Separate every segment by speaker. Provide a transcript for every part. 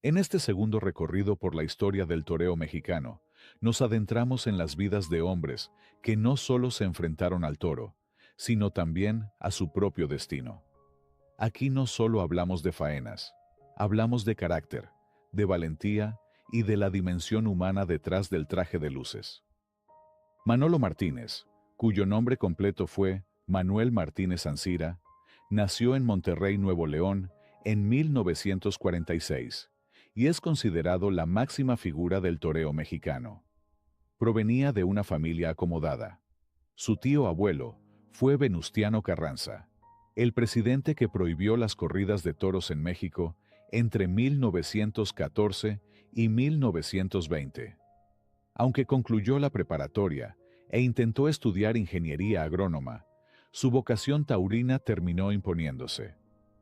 Speaker 1: En este segundo recorrido por la historia del toreo mexicano, nos adentramos en las vidas de hombres que no solo se enfrentaron al toro, sino también a su propio destino. Aquí no solo hablamos de faenas, hablamos de carácter, de valentía y de la dimensión humana detrás del traje de luces. Manolo Martínez, cuyo nombre completo fue Manuel Martínez Ancira, nació en Monterrey, Nuevo León, en 1946, y es considerado la máxima figura del toreo mexicano. Provenía de una familia acomodada. Su tío abuelo fue Venustiano Carranza, el presidente que prohibió las corridas de toros en México entre 1914 y 1920. Aunque concluyó la preparatoria e intentó estudiar ingeniería agrónoma, su vocación taurina terminó imponiéndose,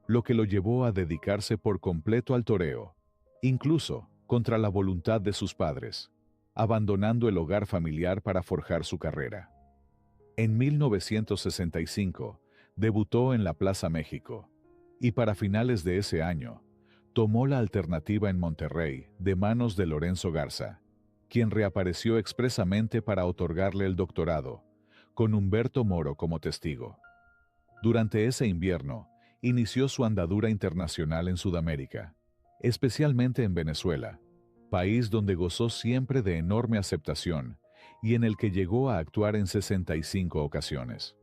Speaker 1: lo que lo llevó a dedicarse por completo al toreo, incluso contra la voluntad de sus padres, abandonando el hogar familiar para forjar su carrera. En 1965, debutó en la Plaza México, y para finales de ese año, tomó la alternativa en Monterrey de manos de Lorenzo Garza, quien reapareció expresamente para otorgarle el doctorado, con Humberto Moro como testigo. Durante ese invierno, inició su andadura internacional en Sudamérica, especialmente en Venezuela, país donde gozó siempre de enorme aceptación y en el que llegó a actuar en 65 ocasiones.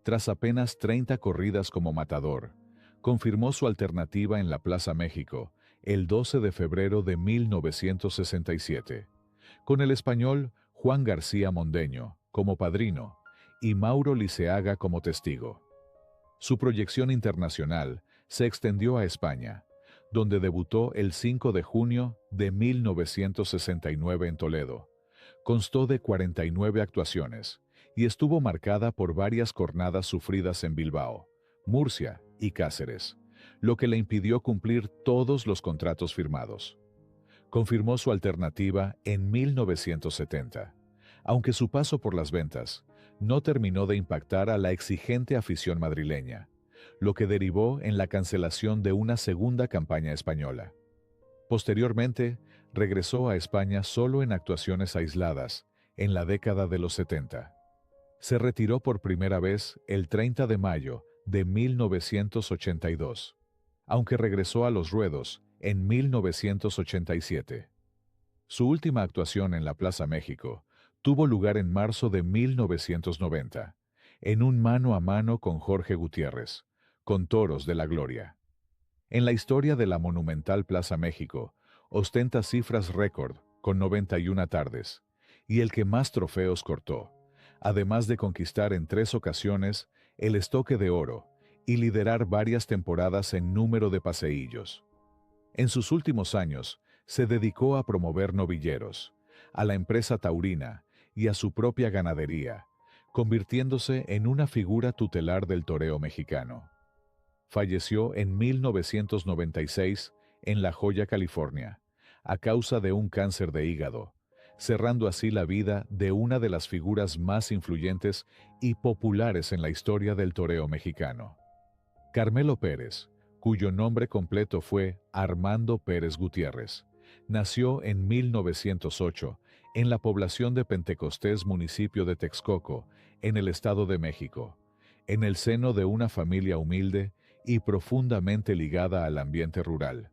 Speaker 1: Tras apenas 30 corridas como matador, confirmó su alternativa en la Plaza México el 12 de febrero de 1967, con el español Juan García Mondeño como padrino y Mauro Liceaga como testigo. Su proyección internacional se extendió a España, donde debutó el 5 de junio de 1969 en Toledo. Constó de 49 actuaciones y estuvo marcada por varias cornadas sufridas en Bilbao, Murcia y Cáceres, lo que le impidió cumplir todos los contratos firmados. Confirmó su alternativa en 1970, aunque su paso por las ventas no terminó de impactar a la exigente afición madrileña, lo que derivó en la cancelación de una segunda campaña española. Posteriormente, regresó a España solo en actuaciones aisladas en la década de los 70. Se retiró por primera vez el 30 de mayo de 1982, aunque regresó a los ruedos en 1987. Su última actuación en la Plaza México tuvo lugar en marzo de 1990, en un mano a mano con Jorge Gutiérrez, con Toros de la Gloria. En la historia de la monumental Plaza México, ostenta cifras récord con 91 tardes, y el que más trofeos cortó, además de conquistar en 3 ocasiones el estoque de oro y liderar varias temporadas en número de paseillos. En sus últimos años, se dedicó a promover novilleros, a la empresa taurina y a su propia ganadería, convirtiéndose en una figura tutelar del toreo mexicano. Falleció en 1996 en La Joya, California, a causa de un cáncer de hígado, cerrando así la vida de una de las figuras más influyentes y populares en la historia del toreo mexicano. Carmelo Pérez, cuyo nombre completo fue Armando Pérez Gutiérrez, nació en 1908 en la población de Pentecostés, municipio de Texcoco, en el Estado de México, en el seno de una familia humilde y profundamente ligada al ambiente rural.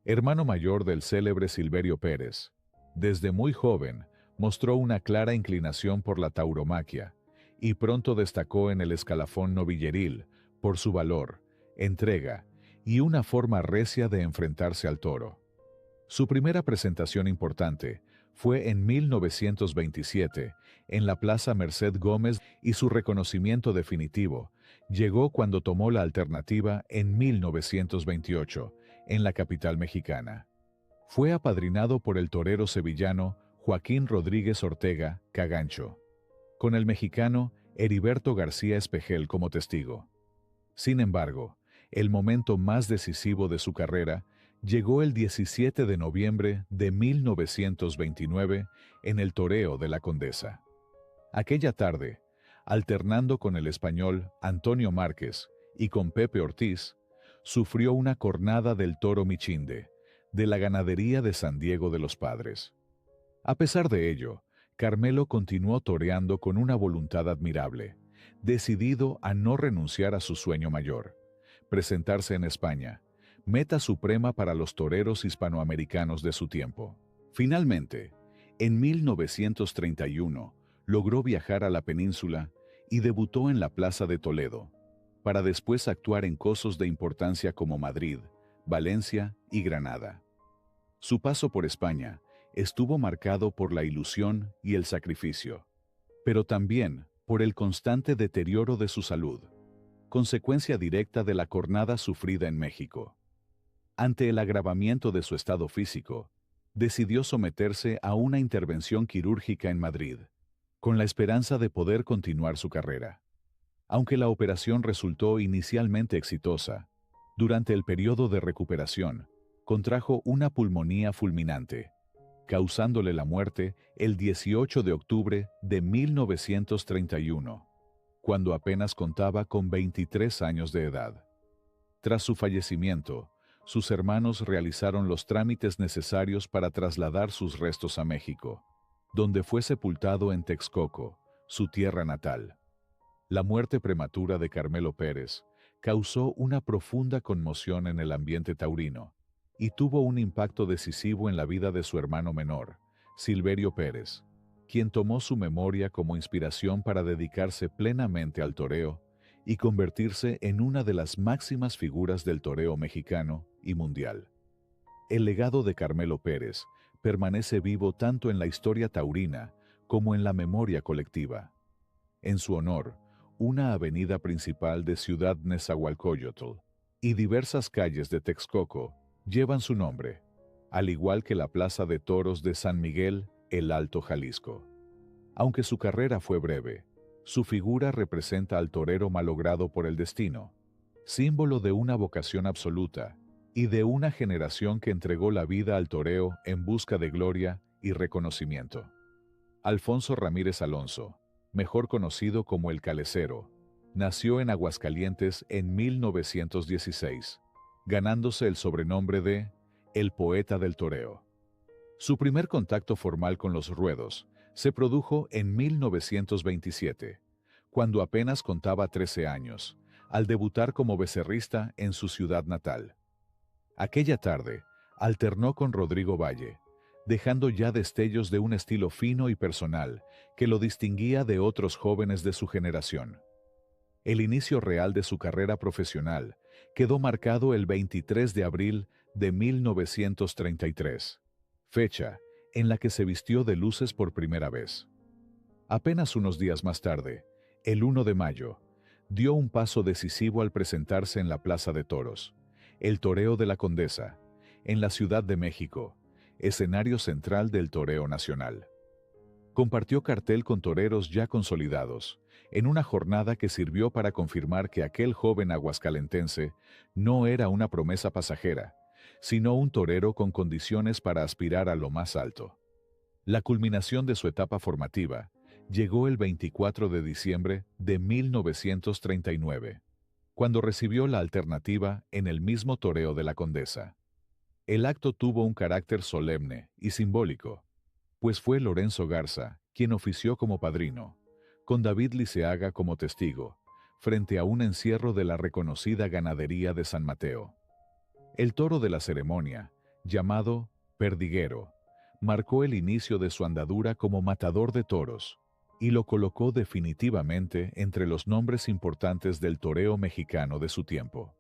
Speaker 1: Hermano mayor del célebre Silverio Pérez, desde muy joven mostró una clara inclinación por la tauromaquia y pronto destacó en el escalafón novilleril por su valor, entrega y una forma recia de enfrentarse al toro. Su primera presentación importante fue en 1927 en la Plaza Merced Gómez y su reconocimiento definitivo llegó cuando tomó la alternativa en 1928 en la capital mexicana. Fue apadrinado por el torero sevillano Joaquín Rodríguez Ortega Cagancho, con el mexicano Heriberto García Espejel como testigo. Sin embargo, el momento más decisivo de su carrera llegó el 17 de noviembre de 1929 en el toreo de la Condesa. Aquella tarde, alternando con el español Antonio Márquez y con Pepe Ortiz, sufrió una cornada del toro Michinde, de la ganadería de San Diego de los Padres. A pesar de ello, Carmelo continuó toreando con una voluntad admirable, decidido a no renunciar a su sueño mayor, presentarse en España, meta suprema para los toreros hispanoamericanos de su tiempo. Finalmente, en 1931, logró viajar a la península y debutó en la Plaza de Toledo, para después actuar en cosos de importancia como Madrid, Valencia y Granada. Su paso por España estuvo marcado por la ilusión y el sacrificio, pero también por el constante deterioro de su salud, consecuencia directa de la cornada sufrida en México. Ante el agravamiento de su estado físico, decidió someterse a una intervención quirúrgica en Madrid, con la esperanza de poder continuar su carrera. Aunque la operación resultó inicialmente exitosa, durante el periodo de recuperación, contrajo una pulmonía fulminante, causándole la muerte el 18 de octubre de 1931, cuando apenas contaba con 23 años de edad. Tras su fallecimiento, sus hermanos realizaron los trámites necesarios para trasladar sus restos a México, donde fue sepultado en Texcoco, su tierra natal. La muerte prematura de Carmelo Pérez causó una profunda conmoción en el ambiente taurino y tuvo un impacto decisivo en la vida de su hermano menor, Silverio Pérez, quien tomó su memoria como inspiración para dedicarse plenamente al toreo y convertirse en una de las máximas figuras del toreo mexicano y mundial. El legado de Carmelo Pérez permanece vivo tanto en la historia taurina como en la memoria colectiva. En su honor, una avenida principal de Ciudad Nezahualcóyotl y diversas calles de Texcoco llevan su nombre, al igual que la Plaza de Toros de San Miguel, el Alto Jalisco. Aunque su carrera fue breve, su figura representa al torero malogrado por el destino, símbolo de una vocación absoluta y de una generación que entregó la vida al toreo en busca de gloria y reconocimiento. Alfonso Ramírez Alonso, mejor conocido como El Calecero, nació en Aguascalientes en 1916, ganándose el sobrenombre de El Poeta del Toreo. Su primer contacto formal con los ruedos se produjo en 1927, cuando apenas contaba 13 años, al debutar como becerrista en su ciudad natal. Aquella tarde, alternó con Rodrigo Valle, dejando ya destellos de un estilo fino y personal que lo distinguía de otros jóvenes de su generación. El inicio real de su carrera profesional quedó marcado el 23 de abril de 1933, fecha en la que se vistió de luces por primera vez. Apenas unos días más tarde, el 1 de mayo, dio un paso decisivo al presentarse en la Plaza de Toros, el Toreo de la Condesa, en la Ciudad de México, escenario central del toreo nacional. Compartió cartel con toreros ya consolidados, en una jornada que sirvió para confirmar que aquel joven aguascalentense no era una promesa pasajera, sino un torero con condiciones para aspirar a lo más alto. La culminación de su etapa formativa llegó el 24 de diciembre de 1939, cuando recibió la alternativa en el mismo toreo de la Condesa. El acto tuvo un carácter solemne y simbólico, pues fue Lorenzo Garza quien ofició como padrino, con David Liceaga como testigo, frente a un encierro de la reconocida ganadería de San Mateo. El toro de la ceremonia, llamado Perdiguero, marcó el inicio de su andadura como matador de toros y lo colocó definitivamente entre los nombres importantes del toreo mexicano de su tiempo.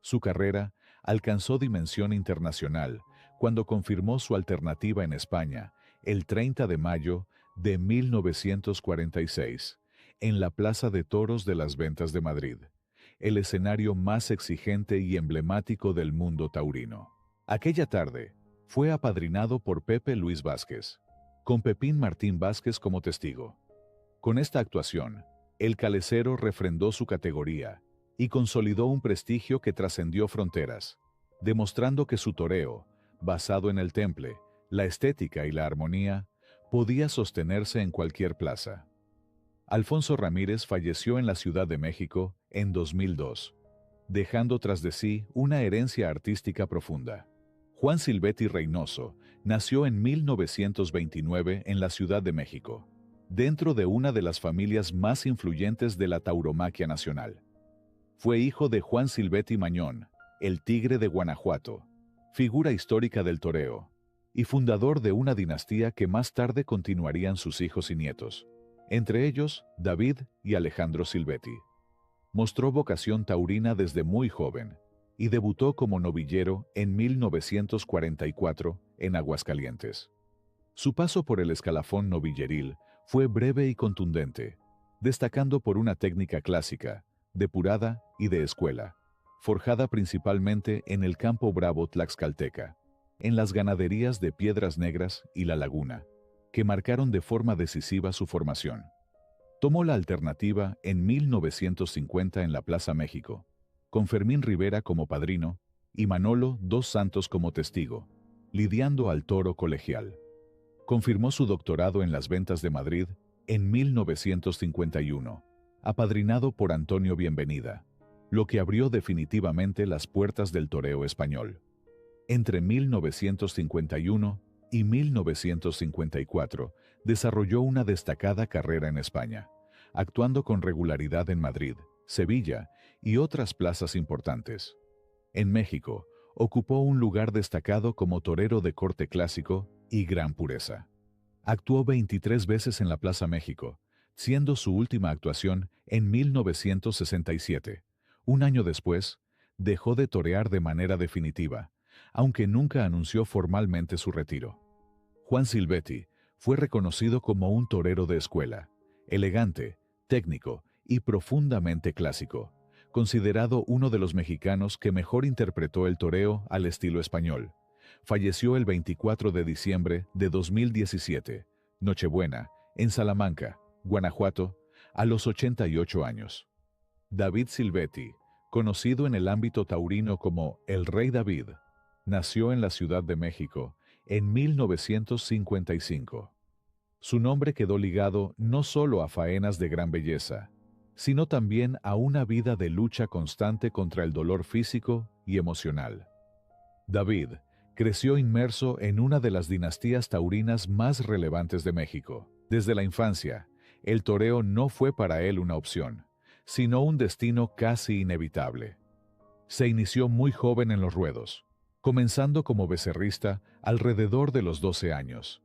Speaker 1: Su carrera alcanzó dimensión internacional cuando confirmó su alternativa en España el 30 de mayo de 1946, en la Plaza de Toros de las Ventas de Madrid, el escenario más exigente y emblemático del mundo taurino. Aquella tarde, fue apadrinado por Pepe Luis Vázquez, con Pepín Martín Vázquez como testigo. Con esta actuación, el Calecero refrendó su categoría y consolidó un prestigio que trascendió fronteras, demostrando que su toreo, basado en el temple, la estética y la armonía, podía sostenerse en cualquier plaza. Alfonso Ramírez falleció en la Ciudad de México en 2002, dejando tras de sí una herencia artística profunda. Juan Silvetti Reynoso nació en 1929 en la Ciudad de México, dentro de una de las familias más influyentes de la tauromaquia nacional. Fue hijo de Juan Silvetti Mañón, el Tigre de Guanajuato, figura histórica del toreo, y fundador de una dinastía que más tarde continuarían sus hijos y nietos, entre ellos David y Alejandro Silvetti. Mostró vocación taurina desde muy joven y debutó como novillero en 1944 en Aguascalientes. Su paso por el escalafón novilleril fue breve y contundente, destacando por una técnica clásica, depurada y de escuela, forjada principalmente en el Campo Bravo tlaxcalteca, en las ganaderías de Piedras Negras y La Laguna, que marcaron de forma decisiva su formación. Tomó la alternativa en 1950 en la Plaza México, con Fermín Rivera como padrino y Manolo dos Santos como testigo, lidiando al toro colegial. Confirmó su doctorado en las Ventas de Madrid en 1951, apadrinado por Antonio Bienvenida, lo que abrió definitivamente las puertas del toreo español. Entre 1951 y 1954 desarrolló una destacada carrera en España, actuando con regularidad en Madrid, Sevilla y otras plazas importantes. En México, ocupó un lugar destacado como torero de corte clásico y gran pureza. Actuó 23 veces en la Plaza México, siendo su última actuación en 1967. Un año después, dejó de torear de manera definitiva, aunque nunca anunció formalmente su retiro. Juan Silvetti fue reconocido como un torero de escuela, elegante, técnico y profundamente clásico, considerado uno de los mexicanos que mejor interpretó el toreo al estilo español. Falleció el 24 de diciembre de 2017, Nochebuena, en Salamanca, Guanajuato, a los 88 años. David Silvetti, conocido en el ámbito taurino como el Rey David, nació en la Ciudad de México en 1955. Su nombre quedó ligado no solo a faenas de gran belleza, sino también a una vida de lucha constante contra el dolor físico y emocional. David creció inmerso en una de las dinastías taurinas más relevantes de México. Desde la infancia, el toreo no fue para él una opción, sino un destino casi inevitable. Se inició muy joven en los ruedos, comenzando como becerrista alrededor de los 12 años.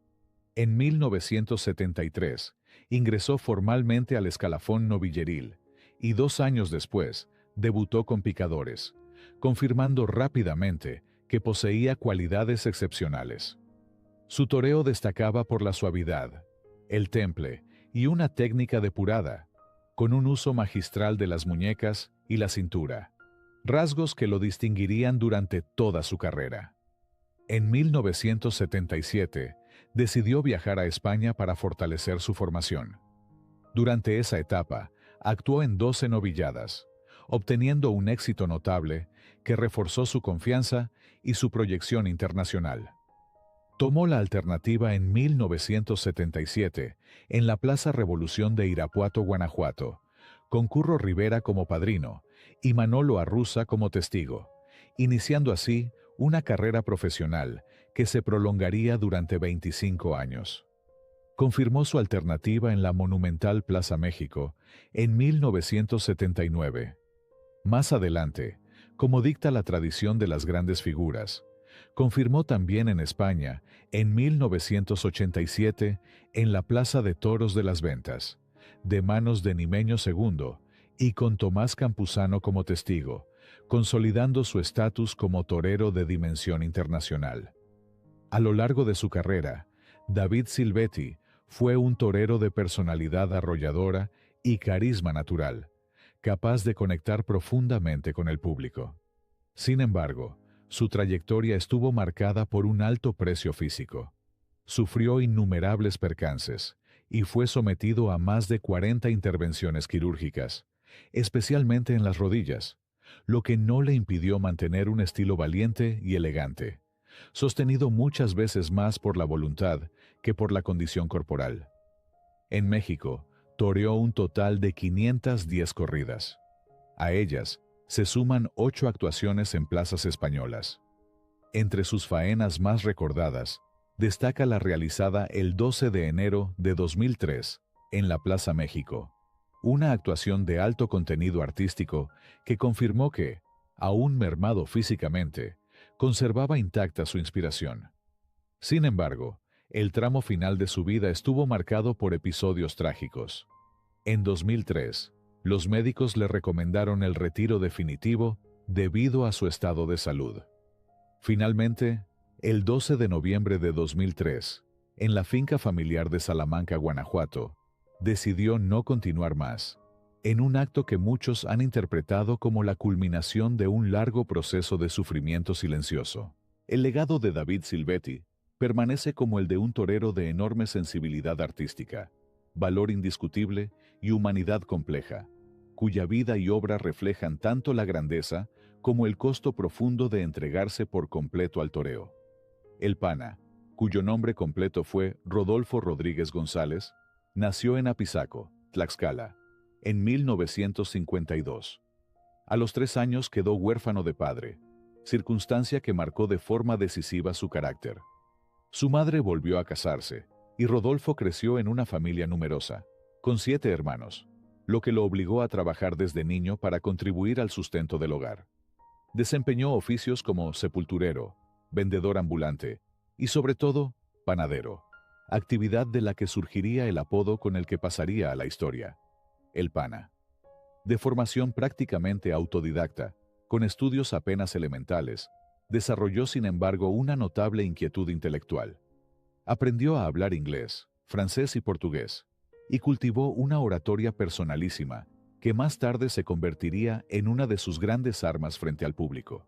Speaker 1: En 1973, ingresó formalmente al escalafón novilleril y 2 años después, debutó con picadores, confirmando rápidamente que poseía cualidades excepcionales. Su toreo destacaba por la suavidad, el temple y una técnica depurada, con un uso magistral de las muñecas y la cintura, rasgos que lo distinguirían durante toda su carrera. En 1977, decidió viajar a España para fortalecer su formación. Durante esa etapa, actuó en 12 novilladas, obteniendo un éxito notable que reforzó su confianza y su proyección internacional. Tomó la alternativa en 1977 en la Plaza Revolución de Irapuato, Guanajuato, con Curro Rivera como padrino y Manolo Arruza como testigo, iniciando así una carrera profesional que se prolongaría durante 25 años. Confirmó su alternativa en la monumental Plaza México en 1979. Más adelante, como dicta la tradición de las grandes figuras, confirmó también en España en 1987 en la Plaza de Toros de las Ventas, de manos de Nimeño II y con Tomás Campuzano como testigo, consolidando su estatus como torero de dimensión internacional. A lo largo de su carrera, David Silvetti fue un torero de personalidad arrolladora y carisma natural, capaz de conectar profundamente con el público. Sin embargo, su trayectoria estuvo marcada por un alto precio físico. Sufrió innumerables percances y fue sometido a más de 40 intervenciones quirúrgicas, especialmente en las rodillas, lo que no le impidió mantener un estilo valiente y elegante, sostenido muchas veces más por la voluntad que por la condición corporal. En México, toreó un total de 510 corridas. A ellas se suman 8 actuaciones en plazas españolas. Entre sus faenas más recordadas, destaca la realizada el 12 de enero de 2003 en la Plaza México, una actuación de alto contenido artístico que confirmó que, aún mermado físicamente, conservaba intacta su inspiración. Sin embargo, el tramo final de su vida estuvo marcado por episodios trágicos. En 2003, los médicos le recomendaron el retiro definitivo debido a su estado de salud. Finalmente, el 12 de noviembre de 2003, en la finca familiar de Salamanca, Guanajuato, decidió no continuar más, en un acto que muchos han interpretado como la culminación de un largo proceso de sufrimiento silencioso. El legado de David Silvetti permanece como el de un torero de enorme sensibilidad artística, valor indiscutible y humanidad compleja, cuya vida y obra reflejan tanto la grandeza como el costo profundo de entregarse por completo al toreo. El Pana, cuyo nombre completo fue Rodolfo Rodríguez González, nació en Apizaco, Tlaxcala, en 1952. A los 3 años quedó huérfano de padre, circunstancia que marcó de forma decisiva su carácter. Su madre volvió a casarse, y Rodolfo creció en una familia numerosa, con 7 hermanos, lo que lo obligó a trabajar desde niño para contribuir al sustento del hogar. Desempeñó oficios como sepulturero, vendedor ambulante y, sobre todo, panadero, actividad de la que surgiría el apodo con el que pasaría a la historia, el Pana. De formación prácticamente autodidacta, con estudios apenas elementales, desarrolló sin embargo una notable inquietud intelectual. Aprendió a hablar inglés, francés y portugués, y cultivó una oratoria personalísima que más tarde se convertiría en una de sus grandes armas frente al público.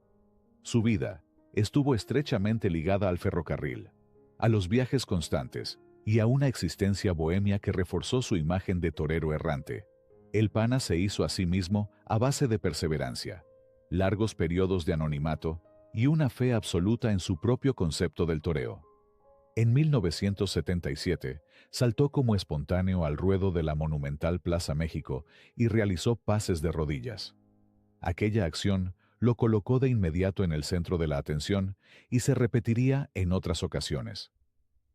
Speaker 1: Su vida estuvo estrechamente ligada al ferrocarril, a los viajes constantes y a una existencia bohemia que reforzó su imagen de torero errante. El Pana se hizo a sí mismo a base de perseverancia, largos periodos de anonimato y una fe absoluta en su propio concepto del toreo. En 1977, saltó como espontáneo al ruedo de la monumental Plaza México y realizó pases de rodillas. Aquella acción lo colocó de inmediato en el centro de la atención y se repetiría en otras ocasiones.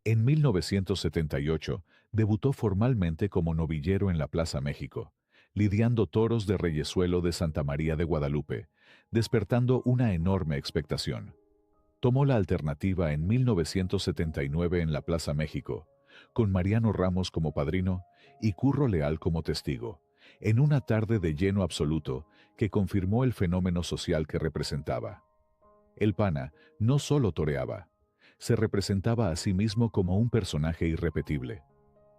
Speaker 1: En 1978, debutó formalmente como novillero en la Plaza México, lidiando toros de reyesuelo de Santa María de Guadalupe, despertando una enorme expectación. Tomó la alternativa en 1979 en la Plaza México, con Mariano Ramos como padrino y Curro Leal como testigo, en una tarde de lleno absoluto que confirmó el fenómeno social que representaba. El Pana no solo toreaba, se representaba a sí mismo como un personaje irrepetible.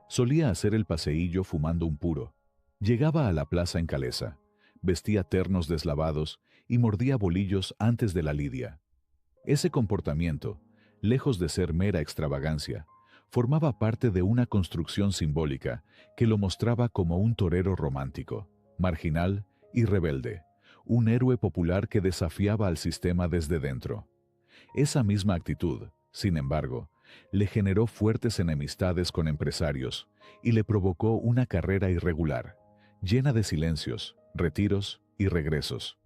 Speaker 1: Solía hacer el paseillo fumando un puro, llegaba a la plaza en calesa, vestía ternos deslavados y mordía bolillos antes de la lidia. Ese comportamiento, lejos de ser mera extravagancia, formaba parte de una construcción simbólica que lo mostraba como un torero romántico, marginal y rebelde, un héroe popular que desafiaba al sistema desde dentro. Esa misma actitud, sin embargo, le generó fuertes enemistades con empresarios y le provocó una carrera irregular, llena de silencios, retiros y regresos.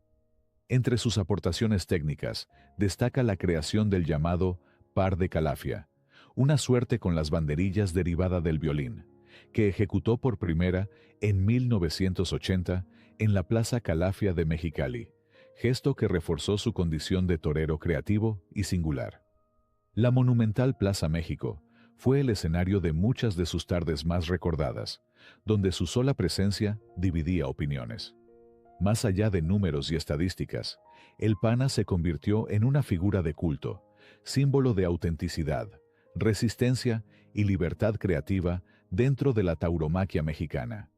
Speaker 1: Entre sus aportaciones técnicas, destaca la creación del llamado par de calafia, una suerte con las banderillas derivada del violín, que ejecutó por primera en 1980 en la Plaza Calafia de Mexicali, gesto que reforzó su condición de torero creativo y singular. La monumental Plaza México fue el escenario de muchas de sus tardes más recordadas, donde su sola presencia dividía opiniones. Más allá de números y estadísticas, el Pana se convirtió en una figura de culto, símbolo de autenticidad, resistencia y libertad creativa dentro de la tauromaquia mexicana.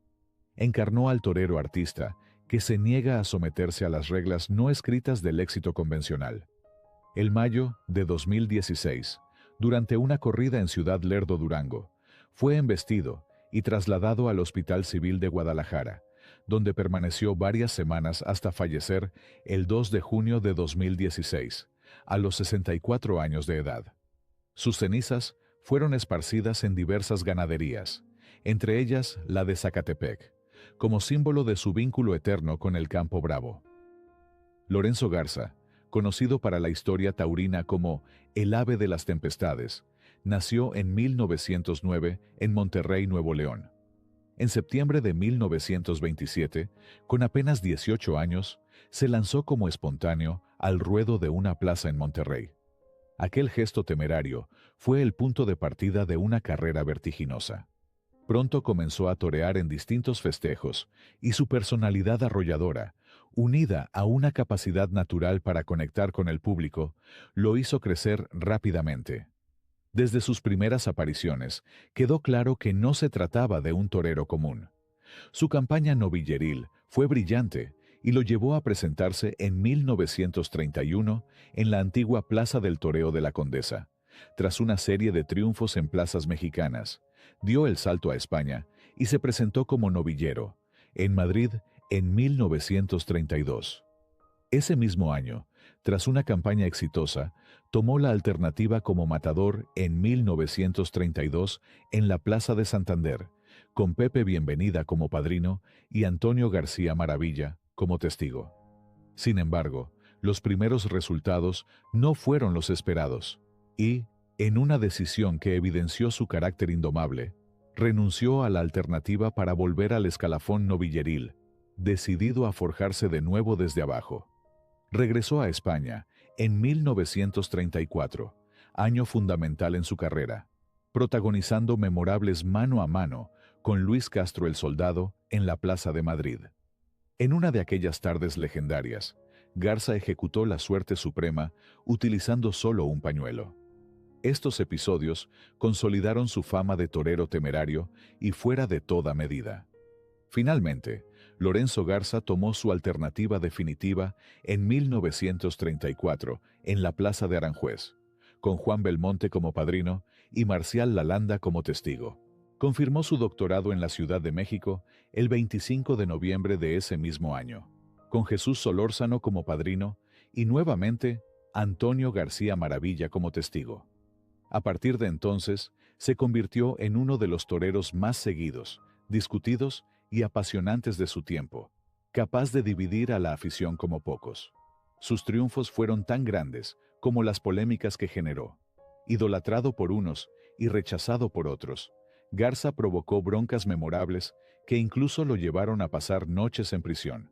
Speaker 1: Encarnó al torero artista que se niega a someterse a las reglas no escritas del éxito convencional. El mayo de 2016, durante una corrida en Ciudad Lerdo, Durango, fue embestido y trasladado al Hospital Civil de Guadalajara, donde permaneció varias semanas hasta fallecer el 2 de junio de 2016, a los 64 años de edad. Sus cenizas fueron esparcidas en diversas ganaderías, entre ellas la de Zacatepec, como símbolo de su vínculo eterno con el Campo Bravo. Lorenzo Garza conocido para la historia taurina como el ave de las tempestades, nació en 1909 en Monterrey, Nuevo León. En septiembre de 1927, con apenas 18 años, se lanzó como espontáneo al ruedo de una plaza en Monterrey. Aquel gesto temerario fue el punto de partida de una carrera vertiginosa. Pronto comenzó a torear en distintos festejos, y su personalidad arrolladora, unida a una capacidad natural para conectar con el público, lo hizo crecer rápidamente. Desde sus primeras apariciones, quedó claro que no se trataba de un torero común. Su campaña novilleril fue brillante y lo llevó a presentarse en 1931 en la antigua Plaza del Toreo de la Condesa. Tras una serie de triunfos en plazas mexicanas, dio el salto a España y se presentó como novillero en Madrid en 1932. Ese mismo año, tras una campaña exitosa, tomó la alternativa como matador en 1932 en la Plaza de Santander, con Pepe Bienvenida como padrino y Antonio García Maravilla como testigo. Sin embargo, los primeros resultados no fueron los esperados, y, en una decisión que evidenció su carácter indomable, renunció a la alternativa para volver al escalafón novilleril, decidido a forjarse de nuevo desde abajo. Regresó a España en 1934, año fundamental en su carrera, protagonizando memorables mano a mano con Luis Castro el Soldado en la Plaza de Madrid. En una de aquellas tardes legendarias, Garza ejecutó la suerte suprema utilizando solo un pañuelo. Estos episodios consolidaron su fama de torero temerario y fuera de toda medida. Finalmente, Lorenzo Garza tomó su alternativa definitiva en 1934 en la Plaza de Aranjuez, con Juan Belmonte como padrino y Marcial Lalanda como testigo. Confirmó su doctorado en la Ciudad de México el 25 de noviembre de ese mismo año, con Jesús Solórzano como padrino y nuevamente Antonio García Maravilla como testigo. A partir de entonces, se convirtió en uno de los toreros más seguidos, discutidos y apasionantes de su tiempo, capaz de dividir a la afición como pocos. Sus triunfos fueron tan grandes como las polémicas que generó. Idolatrado por unos y rechazado por otros, Garza provocó broncas memorables que incluso lo llevaron a pasar noches en prisión.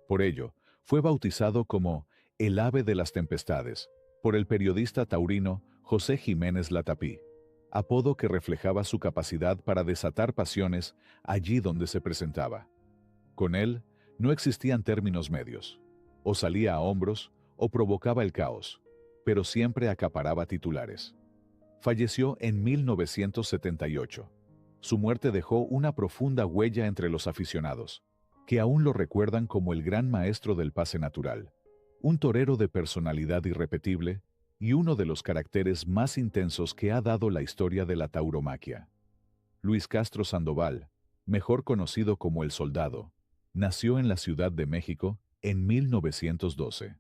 Speaker 1: Por ello, fue bautizado como el ave de las tempestades por el periodista taurino José Jiménez Latapí, apodo que reflejaba su capacidad para desatar pasiones allí donde se presentaba. Con él no existían términos medios. O salía a hombros o provocaba el caos, pero siempre acaparaba titulares. Falleció en 1978. Su muerte dejó una profunda huella entre los aficionados, que aún lo recuerdan como el gran maestro del pase natural, un torero de personalidad irrepetible y uno de los caracteres más intensos que ha dado la historia de la tauromaquia. Luis Castro Sandoval, mejor conocido como El Soldado, nació en la Ciudad de México en 1912.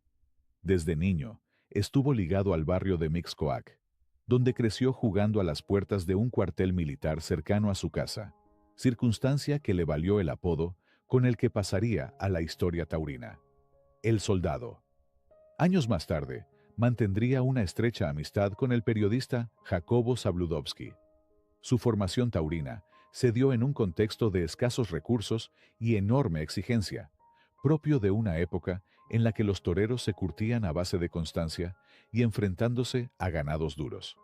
Speaker 1: Desde niño, estuvo ligado al barrio de Mixcoac, donde creció jugando a las puertas de un cuartel militar cercano a su casa, circunstancia que le valió el apodo con el que pasaría a la historia taurina: El Soldado. Años más tarde, mantendría una estrecha amistad con el periodista Jacobo Zabludovsky. Su formación taurina se dio en un contexto de escasos recursos y enorme exigencia, propio de una época en la que los toreros se curtían a base de constancia y enfrentándose a ganados duros.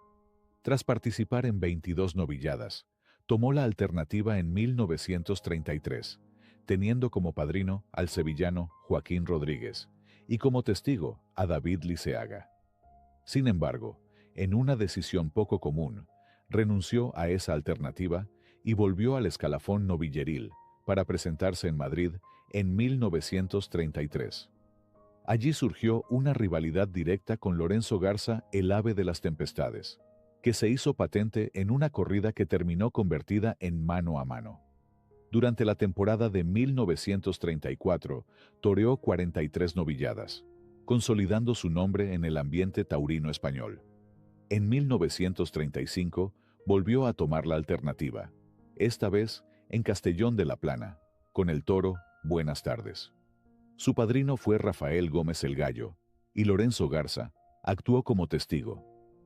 Speaker 1: Tras participar en 22 novilladas, tomó la alternativa en 1933, teniendo como padrino al sevillano Joaquín Rodríguez y como testigo a David Liceaga. Sin embargo, en una decisión poco común, renunció a esa alternativa y volvió al escalafón novilleril para presentarse en Madrid en 1933. Allí surgió una rivalidad directa con Lorenzo Garza, el ave de las tempestades, que se hizo patente en una corrida que terminó convertida en mano a mano. Durante la temporada de 1934, toreó 43 novilladas, consolidando su nombre en el ambiente taurino español. En 1935, volvió a tomar la alternativa, esta vez en Castellón de la Plana, con el toro Buenas Tardes. Su padrino fue Rafael Gómez el Gallo, y Lorenzo Garza actuó como testigo.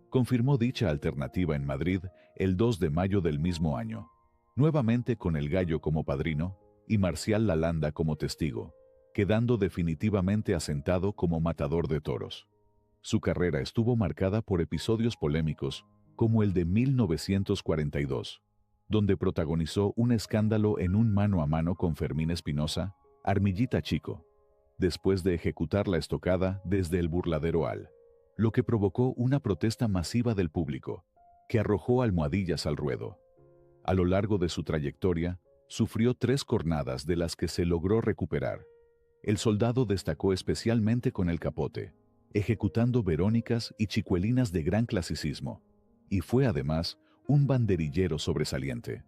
Speaker 1: Confirmó dicha alternativa en Madrid el 2 de mayo del mismo año, nuevamente con el Gallo como padrino y Marcial Lalanda como testigo, quedando definitivamente asentado como matador de toros. Su carrera estuvo marcada por episodios polémicos, como el de 1942, donde protagonizó un escándalo en un mano a mano con Fermín Espinosa, Armillita Chico, después de ejecutar la estocada desde el burladero al, lo que provocó una protesta masiva del público, que arrojó almohadillas al ruedo. A lo largo de su trayectoria, sufrió 3 cornadas de las que se logró recuperar. El soldado destacó especialmente con el capote, ejecutando verónicas y chicuelinas de gran clasicismo, y fue además un banderillero sobresaliente.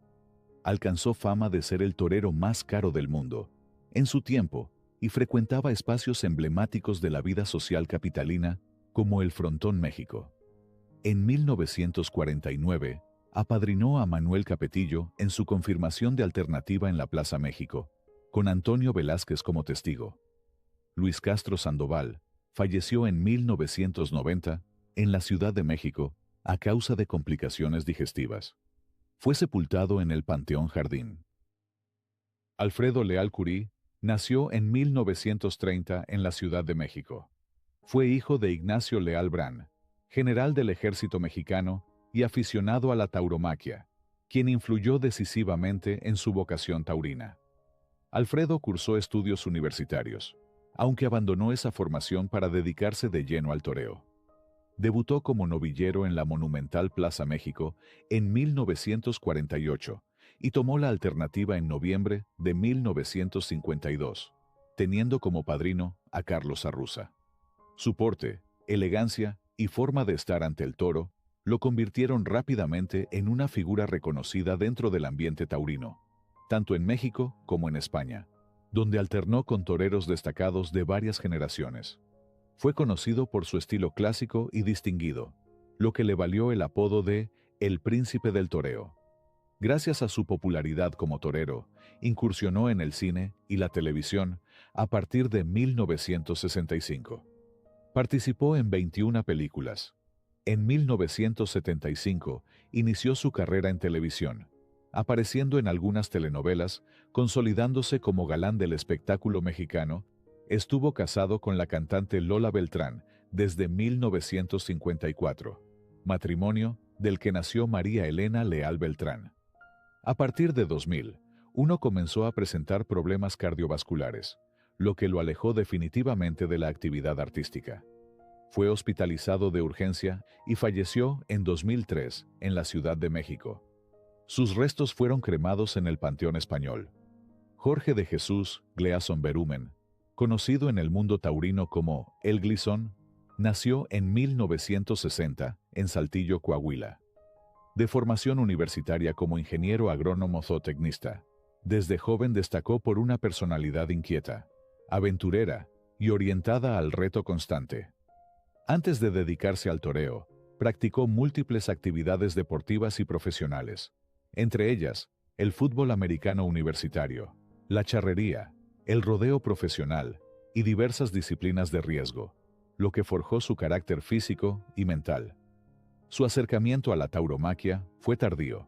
Speaker 1: Alcanzó fama de ser el torero más caro del mundo, en su tiempo, y frecuentaba espacios emblemáticos de la vida social capitalina, como el Frontón México. En 1949, apadrinó a Manuel Capetillo en su confirmación de alternativa en la Plaza México, con Antonio Velázquez como testigo. Luis Castro Sandoval falleció en 1990 en la Ciudad de México a causa de complicaciones digestivas. Fue sepultado en el Panteón Jardín. Alfredo Leal Curí nació en 1930 en la Ciudad de México. Fue hijo de Ignacio Leal Brán, general del ejército mexicano y aficionado a la tauromaquia, quien influyó decisivamente en su vocación taurina. Alfredo cursó estudios universitarios, aunque abandonó esa formación para dedicarse de lleno al toreo. Debutó como novillero en la monumental Plaza México en 1948 y tomó la alternativa en noviembre de 1952, teniendo como padrino a Carlos Arruza. Su porte, elegancia y forma de estar ante el toro lo convirtieron rápidamente en una figura reconocida dentro del ambiente taurino, tanto en México como en España, donde alternó con toreros destacados de varias generaciones. Fue conocido por su estilo clásico y distinguido, lo que le valió el apodo de El Príncipe del Toreo. Gracias a su popularidad como torero, incursionó en el cine y la televisión a partir de 1965. Participó en 21 películas. En 1975 inició su carrera en televisión, apareciendo en algunas telenovelas, consolidándose como galán del espectáculo mexicano. Estuvo casado con la cantante Lola Beltrán desde 1954, matrimonio del que nació María Elena Leal Beltrán. A partir de 2000, comenzó a presentar problemas cardiovasculares, lo que lo alejó definitivamente de la actividad artística. Fue hospitalizado de urgencia y falleció en 2003 en la Ciudad de México. Sus restos fueron cremados en el Panteón Español. Jorge de Jesús Gleason Berumen, conocido en el mundo taurino como El Glisón, nació en 1960 en Saltillo, Coahuila. De formación universitaria como ingeniero agrónomo zootecnista, desde joven destacó por una personalidad inquieta, aventurera y orientada al reto constante. Antes de dedicarse al toreo, practicó múltiples actividades deportivas y profesionales, entre ellas el fútbol americano universitario, la charrería, el rodeo profesional y diversas disciplinas de riesgo, lo que forjó su carácter físico y mental. Su acercamiento a la tauromaquia fue tardío,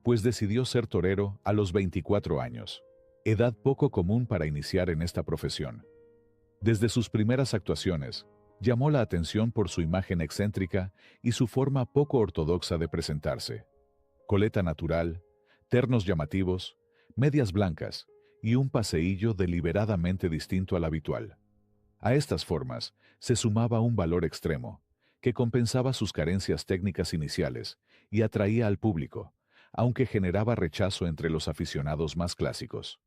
Speaker 1: pues decidió ser torero a los 24 años, edad poco común para iniciar en esta profesión. Desde sus primeras actuaciones, llamó la atención por su imagen excéntrica y su forma poco ortodoxa de presentarse. Coleta natural, ternos llamativos, medias blancas y un paseillo deliberadamente distinto al habitual. A estas formas se sumaba un valor extremo, que compensaba sus carencias técnicas iniciales y atraía al público, aunque generaba rechazo entre los aficionados más clásicos.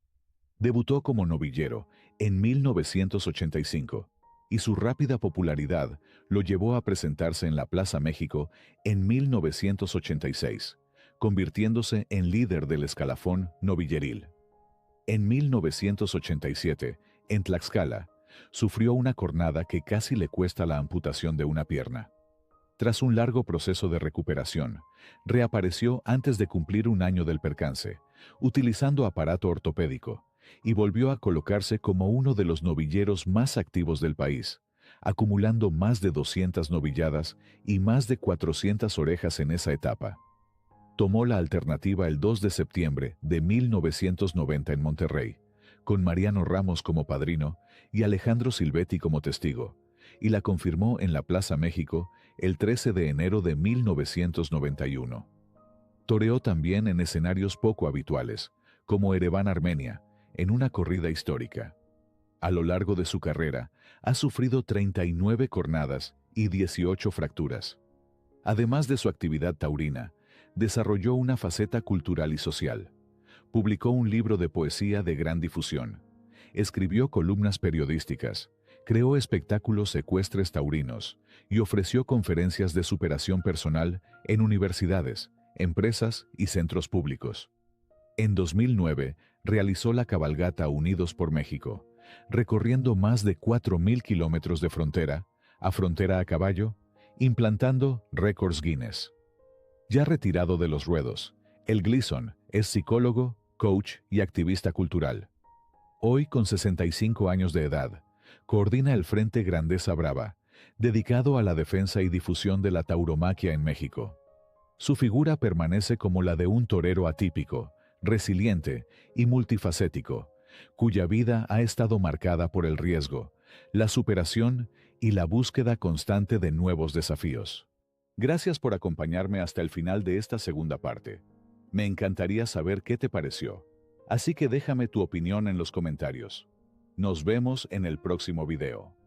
Speaker 1: Debutó como novillero en 1985, y su rápida popularidad lo llevó a presentarse en la Plaza México en 1986, convirtiéndose en líder del escalafón novilleril. En 1987, en Tlaxcala, sufrió una cornada que casi le cuesta la amputación de una pierna. Tras un largo proceso de recuperación, reapareció antes de cumplir un año del percance, utilizando aparato ortopédico, y volvió a colocarse como uno de los novilleros más activos del país, acumulando más de 200 novilladas y más de 400 orejas en esa etapa. Tomó la alternativa el 2 de septiembre de 1990 en Monterrey, con Mariano Ramos como padrino y Alejandro Silvetti como testigo, y la confirmó en la Plaza México el 13 de enero de 1991. Toreó también en escenarios poco habituales, como Ereván, Armenia, en una corrida histórica. A lo largo de su carrera, ha sufrido 39 cornadas y 18 fracturas. Además de su actividad taurina, desarrolló una faceta cultural y social. Publicó un libro de poesía de gran difusión. Escribió columnas periodísticas, creó espectáculos ecuestres taurinos y ofreció conferencias de superación personal en universidades, empresas y centros públicos. En 2009, realizó la cabalgata Unidos por México, recorriendo más de 4.000 kilómetros de frontera a caballo, implantando récords Guinness. Ya retirado de los ruedos, el Gleason es psicólogo, coach y activista cultural. Hoy, con 65 años de edad, coordina el Frente Grandeza Brava, dedicado a la defensa y difusión de la tauromaquia en México. Su figura permanece como la de un torero atípico, resiliente y multifacético, cuya vida ha estado marcada por el riesgo, la superación y la búsqueda constante de nuevos desafíos. Gracias por acompañarme hasta el final de esta segunda parte. Me encantaría saber qué te pareció, así que déjame tu opinión en los comentarios. Nos vemos en el próximo video.